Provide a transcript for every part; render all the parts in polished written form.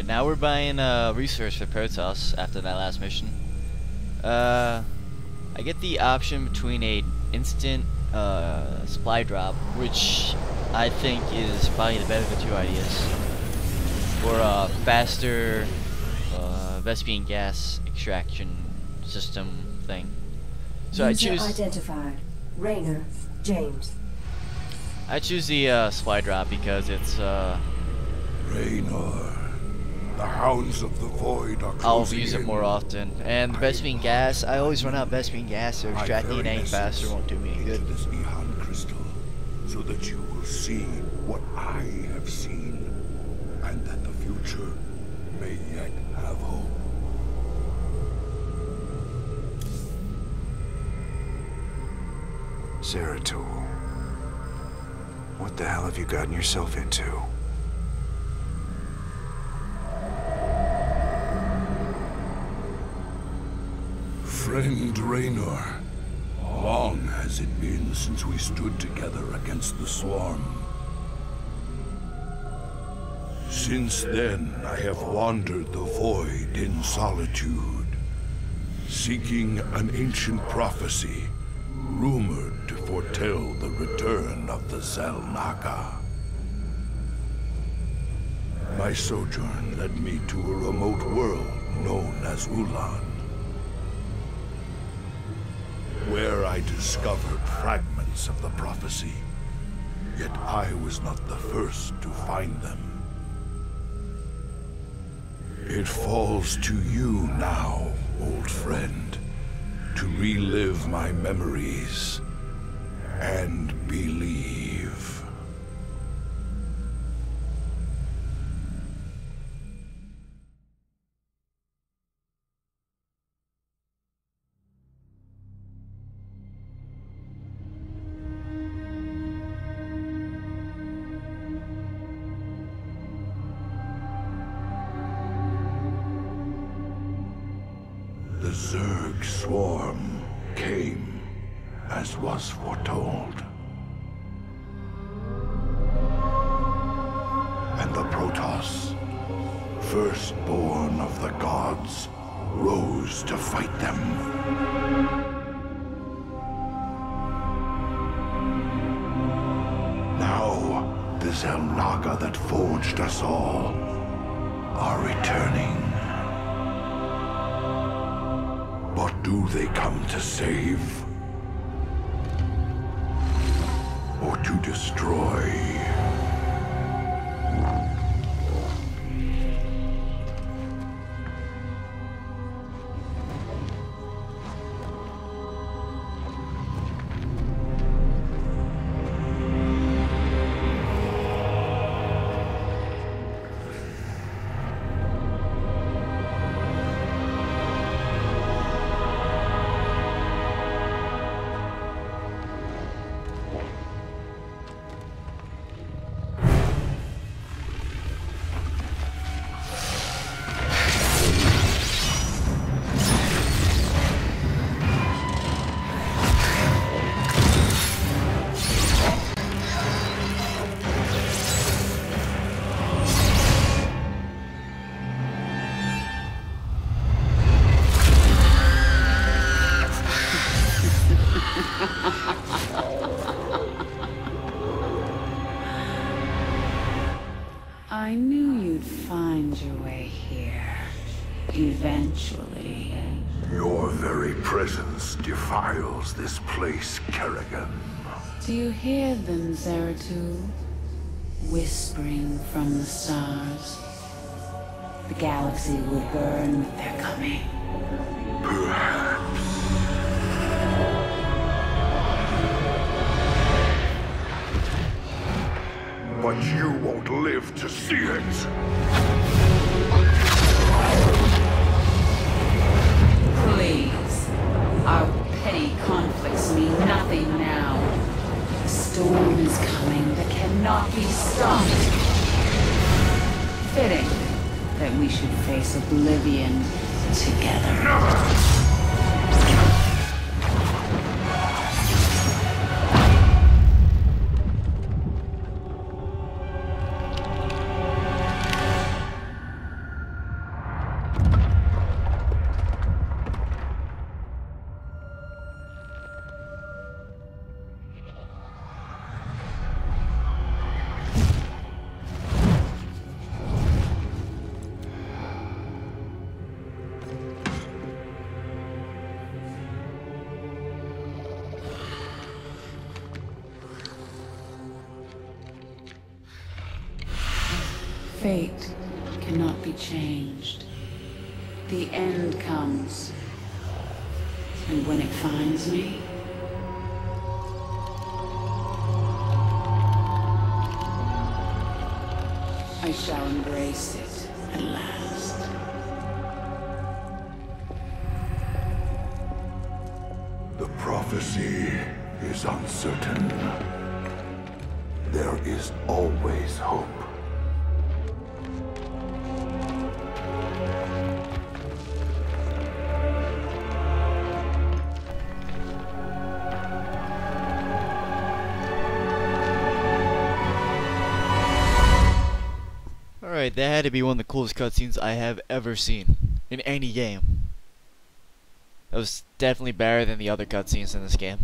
now we're buying resource for Protoss after that last mission. I get the option between a instant supply drop, which I think is probably the better of the two ideas, or a faster Vespian gas extraction system thing. So I choose identified. Raynor, James. I choose the supply drop because it's Raynor, the hounds of the void are I'll closing use it in. more often. And the Vespian gas, I always run out of Vespian gas, so extracting it any faster won't do me any good. This Ihan crystal, so that you will see what I have seen, and that the future may yet have hope. Zeratul, what the hell have you gotten yourself into? Friend Raynor, long has it been since we stood together against the Swarm. Since then, I have wandered the void in solitude, seeking an ancient prophecy rumored to foretell the return of the Zelnaga. My sojourn led me to a remote world known as Ulan, where I discovered fragments of the prophecy. Yet I was not the first to find them. It falls to you now, old friend, to relive my memories and believe. The Zerg swarm came as was foretold. And the Protoss, firstborn of the gods, rose to fight them. Now, the Zelnaga that forged us all are returning. What do they come to save? Or to destroy? I knew you'd find your way here. Eventually. Your very presence defiles this place, Kerrigan. Do you hear them, Zeratul? Whispering from the stars. The galaxy will burn with their coming. Perhaps. But you won't live to see it. Please. Our petty conflicts mean nothing now. The storm is coming that cannot be stopped. Fitting that we should face oblivion together. Never! fate cannot be changed. The end comes. And when it finds me, I shall embrace it at last. The prophecy is uncertain. There is always hope. Alright, that had to be one of the coolest cutscenes I have ever seen in any game. That was definitely better than the other cutscenes in this game.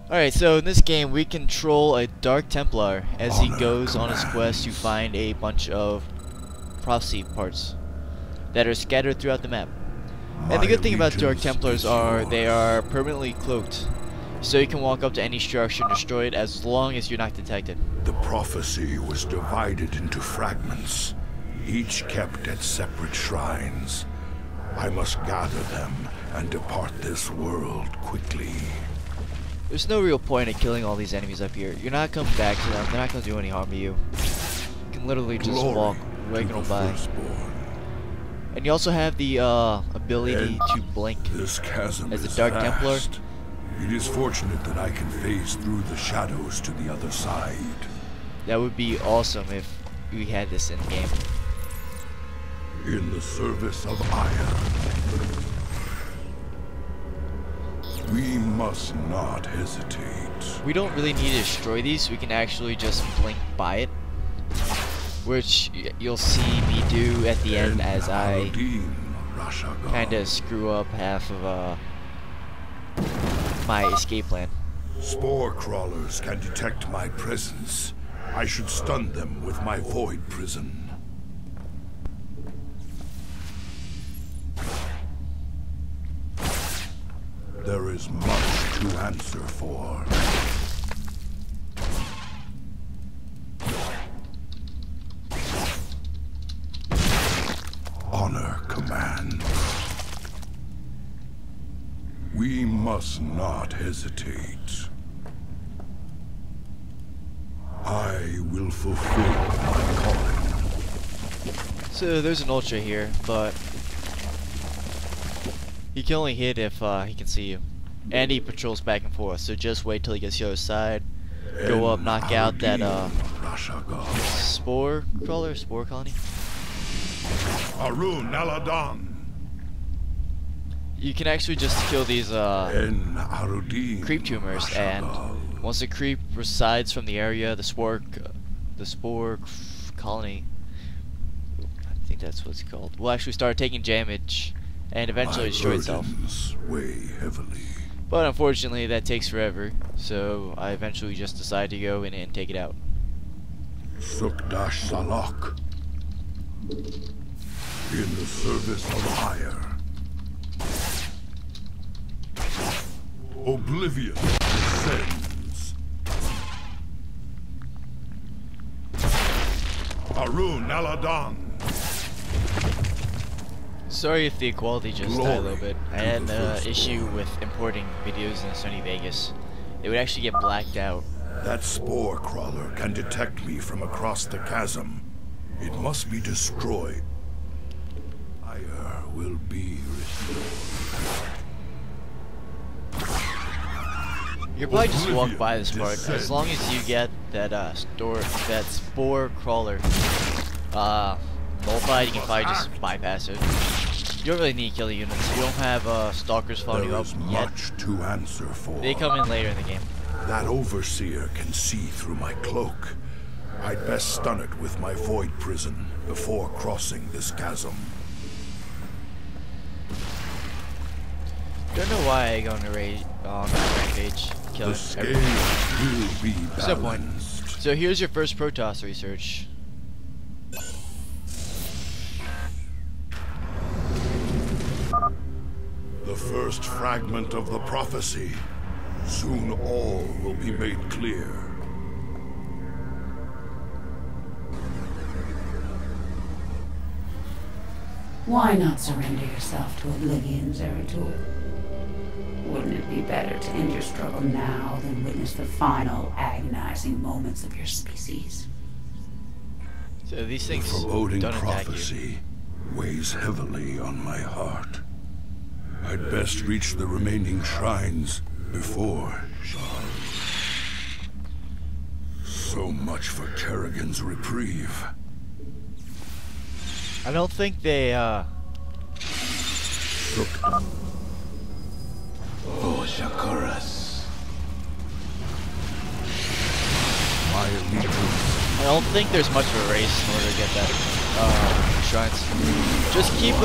Alright, so in this game we control a Dark Templar as he goes on his quest to find a bunch of prophecy parts that are scattered throughout the map. And the good thing about Dark Templars are they are permanently cloaked, so you can walk up to any structure and destroy it as long as you're not detected. The prophecy was divided into fragments, each kept at separate shrines. I must gather them and depart this world quickly. There's no real point in killing all these enemies up here. You're not coming back to them. They're not going to do any harm to you. You can literally just walk right on by. And you also have the ability to blink This chasm as a is Dark vast. Templar. It is fortunate that I can phase through the shadows to the other side. That would be awesome if we had this in the game. In the service of Aya. We must not hesitate. We don't really need to destroy these. We can actually just blink by it, which you'll see me do at the end as I kind of screw up half of my escape plan. Spore crawlers can detect my presence. I should stun them with my void prison. There is much to answer for. Honor command. We must not hesitate. I will fulfill my calling. So there's an ultra here, but he can only hit if he can see you. And he patrols back and forth, so just wait till he gets to the other side. Go up, knock out that spore crawler, spore colony. Arun Aladan. You can actually just kill these creep tumors, and once the creep resides from the area, the spore colony, I think that's what it's called, will actually start taking damage and eventually destroy itself. Weigh heavily. But unfortunately that takes forever, so I eventually just decide to go in and take it out. Sukdash Salak. In the service of Ire. Oblivion descends. Arun Aladan. Sorry if the quality just died a little bit. I had an issue with importing videos in Sony Vegas. It would actually get blacked out. That spore crawler can detect me from across the chasm. It must be destroyed. Ire will be restored. You can probably just walk by this part, as long as you get that spore crawler nullified. You can probably just bypass it. You don't really need to kill the units. You don't have stalkers following you up yet. Much to answer for. They come in later in the game. That overseer can see through my cloak. I'd best stun it with my void prison before crossing this chasm. Don't know why I go on a rampage. Kill The scale will be There's no point. balanced. So here's your first Protoss research. The first fragment of the prophecy. Soon all will be made clear. Why not surrender yourself to oblivion, Zeratul? Wouldn't it be better to end your struggle now than witness the final agonizing moments of your species? So these things Foreboding don't attack you. prophecy weighs heavily on my heart. I'd best reach the remaining shrines before. So much for Kerrigan's reprieve. I don't think they, For Shakuras. My allegiance. I don't think there's much of a race in order to get that, shrines. Just keep,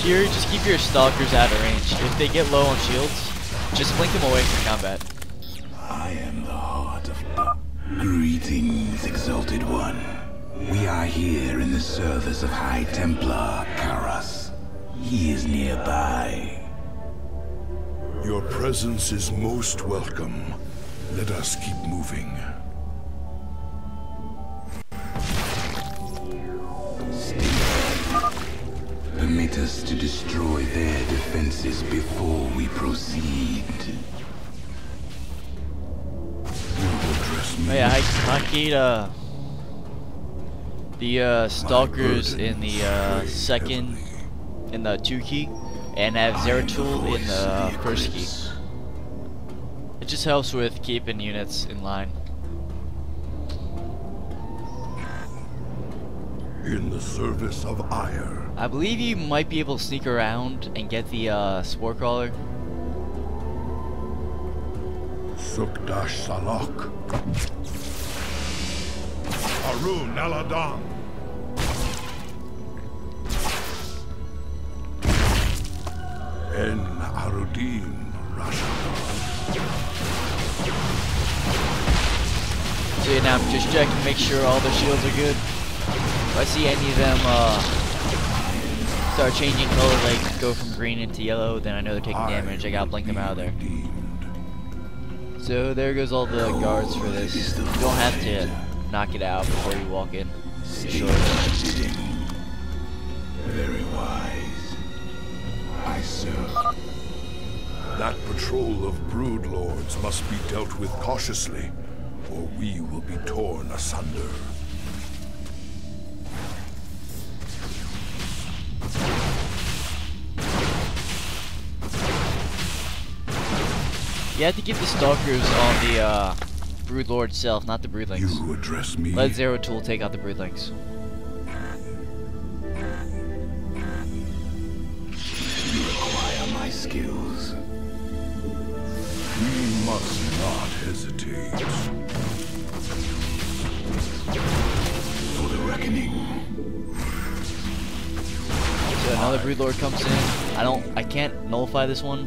just keep your stalkers out of range. If they get low on shields, just blink them away from combat. I am the heart of Greetings, Exalted One. We are here in the service of High Templar Karas. He is nearby. Your presence is most welcome. Let us keep moving. Permit us to destroy their defenses before we proceed. Oh yeah, I need the stalkers in the second, in the 2 key, and have Zeratul in the first key. It just helps with keeping units in line. In the service of ire. I believe you might be able to sneak around and get the spore crawler. Sukdash Salak. Arun Aladan. En Arudin Rashadon. So yeah, now I'm just checking to make sure all their shields are good. If I see any of them start changing color, like go from green into yellow, then I know they're taking damage. I gotta blink them out of there. So there goes all the guards for this. You don't have to knock it out before you walk in. Sure. Very wise. I serve. That patrol of brood lords must be dealt with cautiously, or we will be torn asunder. You have to keep the stalkers on the broodlord itself, not the broodlings. You address me. Let Zeratul take out the broodlings. You require my skills. We must not hesitate. For the reckoning. So another broodlord comes in. I can't nullify this one.